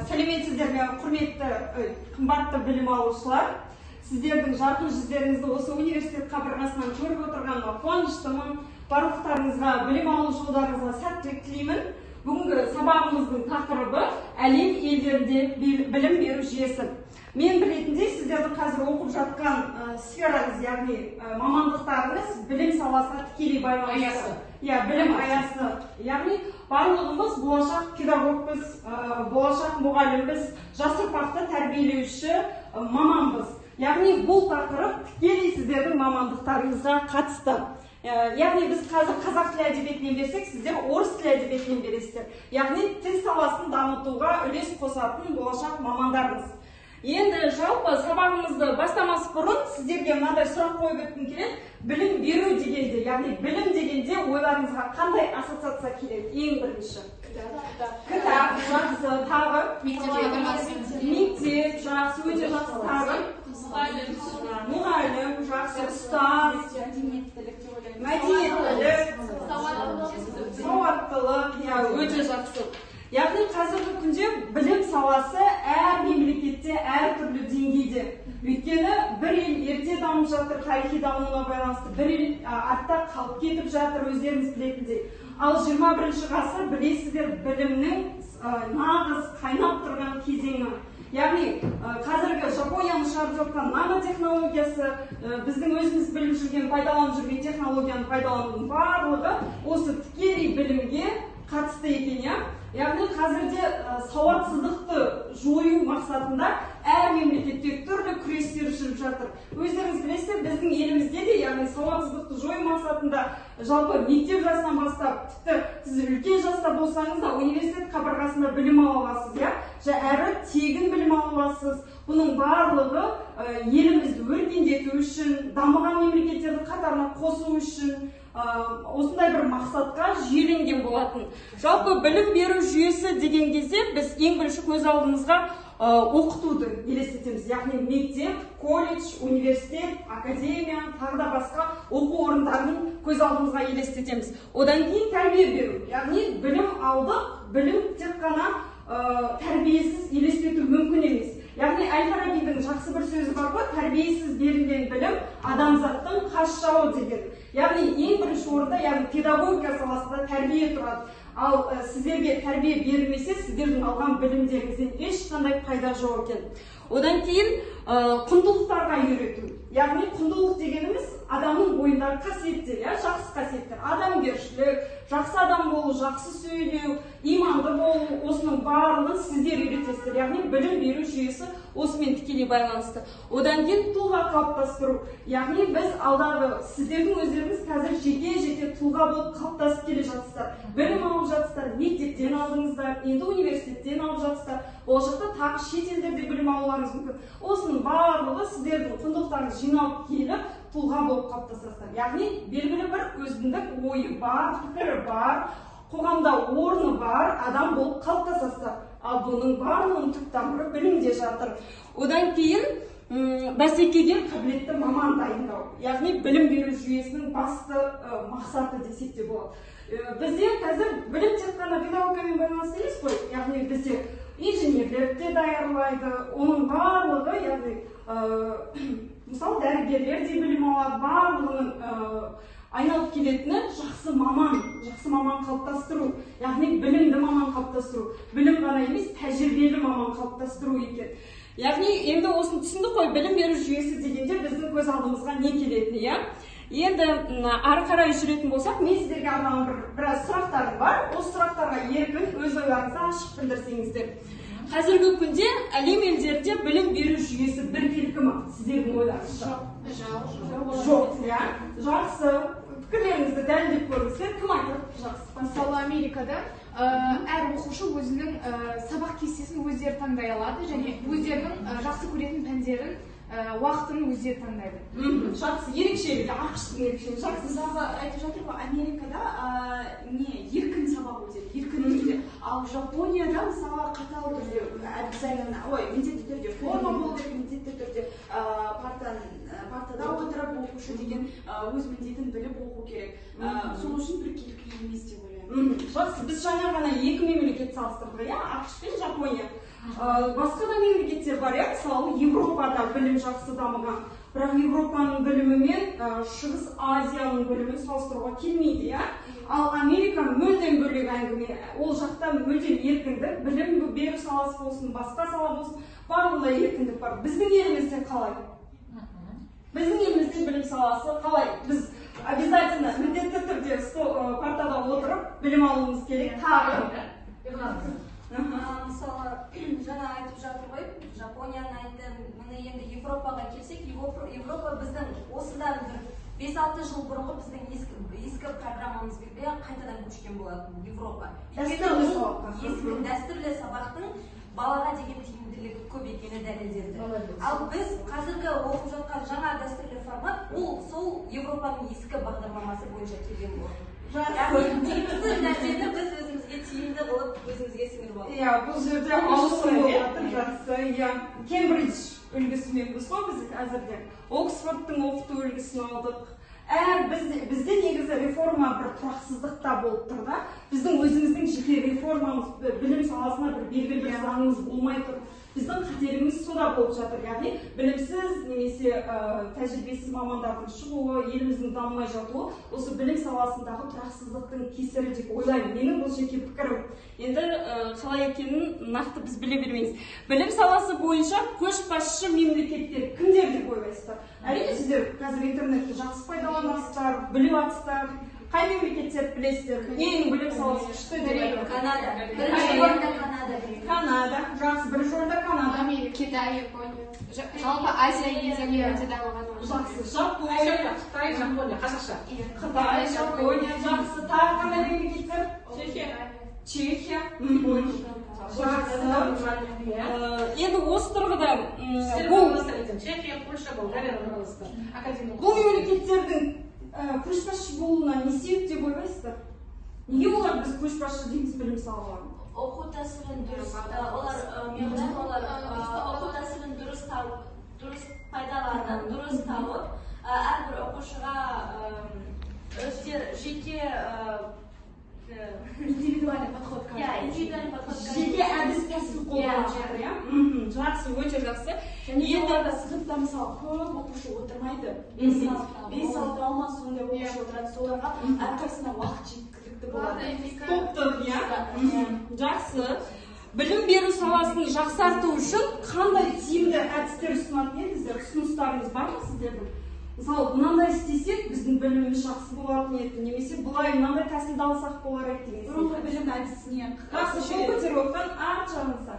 Сәлеметсіздер ме, құрметті қымбатты білім алушылар. Сіздердің жарқын жүздеріңізді осы университет қабырғасынан көріп отырғаныма қуаныштымын. Барлықтарыңызға білім алу жолдарыңызға сәттілік тілеймін. Бүгінгі сабағымыздың тақырыбы әлем елдерінде білім беру жүйесі. Мен білетіндей, сіздердің қазір оқып жатқан сфераңыз, яғни мамандықтарыңыз білім саласына тікелей байланысты. Білім аясы. Яғни барлығымыз болашақ педагогпыз, болашақ мұғалімбіз, жас ұрпақты тәрбиелеуші маманбыз. Яғни бұл тақырып тікелей сіздердің мамандықтарыңызға қатысты. Яғни біз қазір қазақ тілі әдебиетінен берсек, сіздер орыс тілі әдебиетінен бересіздер. Яғни тіл саласын дамытуға үлес қосатын болашақ мамандарымыз. Енді жалпы сабағымызды бастамас бұрын сіздерге мынадай сұрақ қойып өткім келеді. Білім беру дегенде, яғни білім дегенде ойларыңызға қандай ассоциация келеді? Ең бірінші. Кітап, жақсы, тағы. Мектеп, жақсы, өте жақсы, тағы. Мұғалім, жақсы, ұстаз. Мәдениеттілік, сауаттылық, өте жақсы. Яғни қазіргі күнде білім саласы әр мемлекетте әртүрлі деңгейде. Өйткені бір ел ерте дамып жатыр, тарихи дамуына байланысты, бір ел артта қалып кетіп жатыр, өздеріңіз білетіндей. Ал 21 ғасыр білесіздер білімнің нағыз қайнап тұрған кезеңі. Яғни қазіргі Жапонияның шығарып жатқан нанотехнологиясы, біздің өзіміз біліп жүрген, пайдаланып жүрген технологияны пайдаланудың барлығы осы тікелей білімге қатысты екен. Яғни қазірде сауатсыздықты жою мақсатында әр мемлекетте түрлі күрестер жүріп жатыр. Өздеріңіз білесіздер, біздің елімізде де, яғни сауатсыздықты жою мақсатында жалпы мектеп жасынан бастап, тіпті сіз үлкен жаста болсаңыз да университет қабырғасында білім ала аласыз, әрі тегін білім ала аласыз. Бұның барлығы елімізді өркендету үшін, дамыған мемлекеттерді қатарына қосу үшін осындай бір мақсатқа жүйеленген болатын. Жалпы білім беру жүйесі деген кезде біз ең бірінші көз алдымызға оқытуды елестетеміз. Яғни мектеп, колледж, университет, академия, тағы да басқа оқу орындарын көз алдымызға елестетеміз. Одан кейін тәрбие беру. Яғни білім алдық, білім тек қана тәрбиесіз елестету мүмкін емес. Яғни Әл-Фарабидің жақсы бір сөзі бар ғой, тәрбиесіз берілген білім адамзаттың қас жауы деген. Яғни ең бірінші орында, яғни педагогика саласында тәрбие тұрады. Ал сіздерге тәрбие берілмесе, сіздердің алған білімдеріңізден ешқандай пайда жоқ екен. Одан кейін құндылықтарға үйрету. Яғни құндылық дегеніміз адамның бойындағы қасиеттер, жақсы қасиеттер, адамгершілік, жақсы адам болу, жақсы сөйлеу, иманды болу, осының барлығын сіздер үйретесіздер. Яғни білім беру жүйесі осымен тікелей байланысты. Одан кейін тұлға қалыптастыру. Яғни біз алдағы сіздердің өздеріңіз қазір жеке тұлға болып қалыптасып келе жатсыздар. Білім алып жатсыздар, мектептен алдыңыздар, енді университеттен алып жатсыздар. Болашақта тағы шет елдерде білім алуларыңыз мүмкін. Осының барлығы сіздердің құндылықтарыңыз жиналып келіп, тұлға болып қалыптасасыздар. Яғни белгілі бір өзіндік ойы бар, пікірі бар, қоғамда орны бар адам болып қалыптасасыздар. Ал бұның барлығының түп тамыры білімде жатыр. Одан кейін бәсекеге қабілетті маман дайындау. Яғни білім беру жүйесінің басты мақсаты десек те болады. Бізде қазір білім тек қана педагогикамен байланысты емес қой. Яғни бізде инженерлер де даярлайды. Оның барлығы, яғни мысалы дәрігерлер де білім алады. Барлығының айналып келетіні жақсы маман қалыптастыру. Яғни білімді маман қалыптастыру. Білім ғана емес, тәжірибелі маман қалыптастыру екен. Яғни енді осыны түсіндік қой, білім беру жүйесі дегенде біздің көз алдымызға не келетіні, Енді ары қарай жүретін болсақ, мен сіздерге арналған біраз сұрақтарым бар. Осы сұрақтарға еркін өз ойларыңызды ашық білдірсеңіздер. Қазіргі күнде әлем елдерінде білім беру жүйесі біркелкі ме? Сіздердің ойларыңызша? Жоқ, жақсы. Пікірлеріңізді дәлелдеп көріңіздер. Кім айтады? Жақсы. Мысалы Америкада әр оқушы өзінің сабақ кестесін өздері таңдай алады және өздерінің жақсы көретін пәндерін уақытын өздері таңдайды. Жақсы, ерекшелігі, ақштың ерекшелігі. Жақсы, мысалға айтып жатыр ғой, Америкада еркін сабақ өтеді, еркін түрде. Ал Жапонияда мысалға қатал түрде, міндетті түрде форма болу керек, міндетті түрде партада отырып оқушы деген өз міндетін біліп оқу керек. Сол үшін біркелкі емес деп ойлаймын. Жақсы, біз жаңа ғана екі мемлекет салыстырдық, ақш пен Жапония. Басқа да мемлекеттер бар, мысалы Европада білім жақсы дамыған, бірақ Европаның білімі мен Шығыс Азияның білімін салыстыруға келмейді, ал Америка мүлдем бөлек әңгіме. Ол жақта мүлдем еркіндік, білім беру саласы болсын, басқа сала болсын, барлығында еркіндік бар. Біздің елімізде қалай? Біздің елімізде білім саласы қалай? Біз обязательно міндетті түрде партада отырып білім алуымыз керек. Мысалы, жаңа айтып жатыр ғой, Жапонияны айтты, міне енді Европаға келсек, Европа біздің осыдан 5-6 жыл бұрынғы біздің ескі программамыз бе қайтадан көшкен болатын Европа. Дәстүрлі сабақтың балаға деген тиімділігі көп екені дәлелденді. Ал біз қазіргі оқып жатқан жаңа дәстүрлі формат, ол сол Европаның ескі бағдарламасы бойынша келген болатын. Тиімді нәрсені біз өзімізге тиімді қылып, өзімізге сіңіріп алдық. Бұл жерде ауысым болып жатыр, жақсы. Кембридж үлгісімен біз ғой біз әзірде. Оксфордтың оқыту үлгісін алдық. Бізде негізі реформа бір тұрақсыздықта болып тұр да. Біздің өзіміздің жеке реформамыз, білім саласына бір белгілі бір заңымыз болмай тұр. Біздің қателігіміз сода болып жатыр, яғни білімсіз немесе тәжірибесіз мамандардың шығуы, еліміздің дамымай жатуы осы білім саласындағы тұрақсыздықтың кесірі деп ойлаймын. Менің бұл жеке пікірім. Енді қалай екенін нақты біз біле бермейміз. Білім саласы бойынша көшбасшы мемлекеттер кімдер деп ойлайсыздар? Әрине сіздер қазір интернетті жақсы пайдаланасыздар, біліп жатсыздар. Қай мемлекеттер білесіздер? Ең білім саласы күшті деп айтады. Канада. Бірінші орында Канада. Канада. Жақсы, бірінші орында Канада. Америка, Китай, Япония. Жалпы Азия елдерінде дамыған. Жақсы, Жапония. Қытай, Жапония, қазақша. Қытай, Жапония. Жақсы, тағы қандай мемлекеттер? Чехия. Енді осы тұрғыда Чехия, Польша, Болгария, бұл мемлекеттердің көшбасшы болуына не себеп деп ойлайсыздар? Неге олар біз көшбасшы дейміз білім салаларын? Оқу тәсілін дұрыс, олар оқу тәсілін дұрыс пайдаланып, дұрыс тауып, әрбір оқушыға өздер жеке индивидуальный подход. Жеке әдіс тәсіл қолданып жатыр, жақсы, өте жақсы. Және оларда сыныпта мысалы көп оқушы отырмайды. 5-6 алма сондай оқушы отырады. Соларға әрқайсысына уақыт жеткілікті болады. Топтық, жақсы. Білім беру саласын жақсарту үшін қандай тиімді әдістер ұсынатын едіңіздер? Ұсыныстарыңыз бар ма сіздердің? Мысалы, мынандай істесек, біздің біліміміз жақсы болатын еді, немесе бұлай мынандай тәсілді алсақ болар еді деген. Бұрынғы білім әдісіне жақсы, қол көтеріп отырған арт жағыңызда.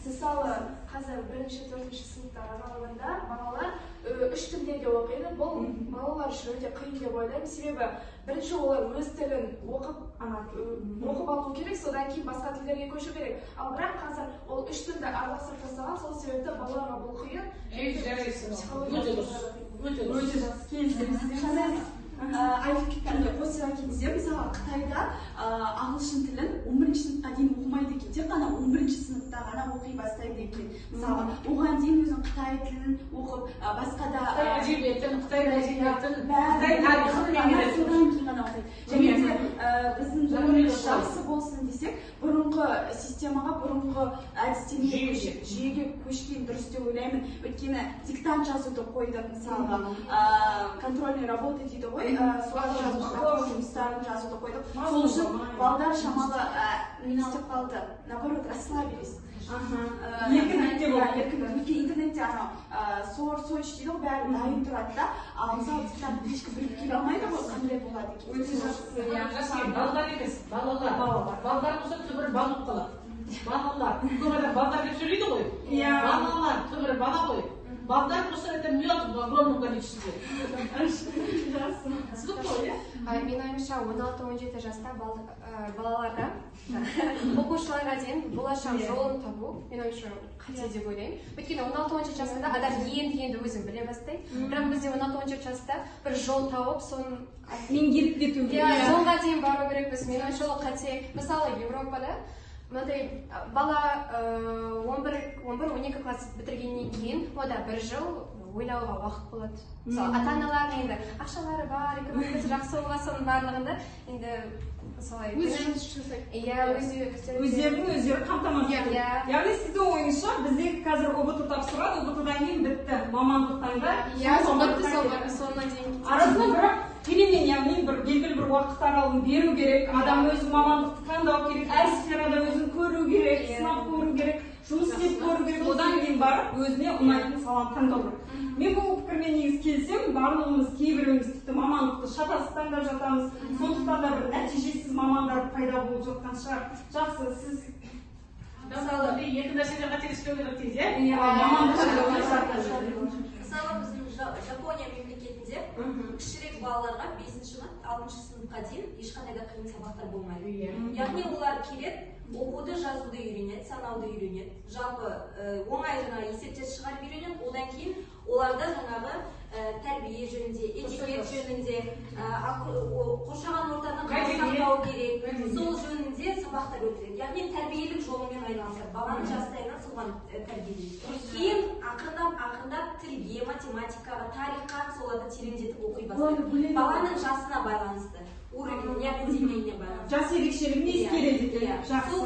Мысалы, қазір 1-4 сыныпта аралығында балалар 3 тілде де оқиды. Бұл балалар үшін өте қиын деп ойлаймын. Себебі бірінші олар өз тілін оқып алу керек, содан кейін басқа тілдерге көшу керек. Ал бірақ қазір ол 3 тілді араластырып тастаған, сол себепті балаларға бұл қиын. Өте жақсы келісеміз. айтып кеткенде қосыла кетсем, мысалы Қытайда ағылшын тілін 11-ші сыныпқа дейін оқымайды екен, тек қана 11-ші сыныпта ғана оқи бастайды екен. Мысалы, оған дейін өзің Қытай тілін оқып, басқа да Қытай әдебиетін, Қытай тарихын кейін ғана оқиды. Және де біздің біліміміз жақсы болсын десек, бұрынғы системаға, бұрынғы әдістемеге, жүйеге көшкен дұрыс деп ойлаймын. Өйткені диктант жазуды қойдық, мысалға, контрольный работа дейді ғой, суал жұмыстарын жазуды қойдық. Сол үшін балдар шамалы не істеп қалды, наоборот, расслабились. Еркіндікте болды. Интернетте сойыш дейді ғой, бәрі дайын тұрады да, ал мысалы диктантты ешкім біліп келе алмайды ғой, қандай болады екен. Өте жақсы. Балдар емес, балалар. Балдар болса түбірі бал болып қалады. Балалар. Көп адам балдар деп сөйлейді ғой. Балалар, түбірі бала ғой. Балдар болса это мед в огромном количестве. Менің ойымша 16-17 жаста балаларға, оқушыларға дейін болашақ жолын табу, менің ойымша қате деп ойлаймын. Өйткені 16-17 жасында адам енді өзін біле бастайды. Бірақ бізде 16-17 жаста бір жол тауып, соның меңгеріп кету керек. Жолға дейін бару керекпіз. Менің ойымша ол қате. Мысалы, Европада мынандай бала 11-12 класс бітіргеннен кейін ода бір жыл ойлауға уақыт болады. Мысалы, ата-аналардың енді ақшалары бар, экономикасы жақсы болған соның барлығында енді солай өз жұмыс жасайды. Өздерін өздері қамтамасыз етеді. Яғни сіздің ойыңыз бойынша біздегі қазір ұбт тапсырады, ұбт-дан кейін бітті мамандық таңда. Иә, соңына дейін. Арасында бірақ перемен, яғни бір белгілі бір уақыт аралығын беру керек, адам өзі мамандықты таңдау керек, әр сферада өзін көру керек, сынап көру керек, жұмыс істеп көру керек, одан кейін барып өзіне ұнайтын саланы таңдау керек. Мен бұл пікірмен негізі келсем, барлығымыз кейбіріміз тіпті мамандықты шатасыз таңдап жатамыз, сондықтан да бір нәтижесіз мамандар пайда болып жатқан шығар. Жақсы, сіз мысалы екі нәрседен қателеспеу керек дейді, иә? Мысалы біздің Жапония мемлекетінде кішірек балаларға 5-6 сыныпқа дейін ешқандай да қиын сабақтар болмайды. Яғни олар келеді, оқуды, жазуды үйренеді, санауды үйренеді. Жалпы оңай жаңағы есептер шығарып үйренеді, одан кейін оларда жаңағы тәрбие жөнінде, этикет жөнінде, қоршаған ортадан қалай сақтау керек, сол жөнінде сабақтар өтіледі. Яғни тәрбиелік жолымен айналысады. Баланы жастайынан соған тәрбиелейді. Кейін ақырындап тілге, математикаға, тарихқа соларды тереңдетіп оқи бастайды. Баланың жасына байланысты, уровень, яғни деңгейіне байланысты. Жас ерекшелігін ескереді. Жақсы.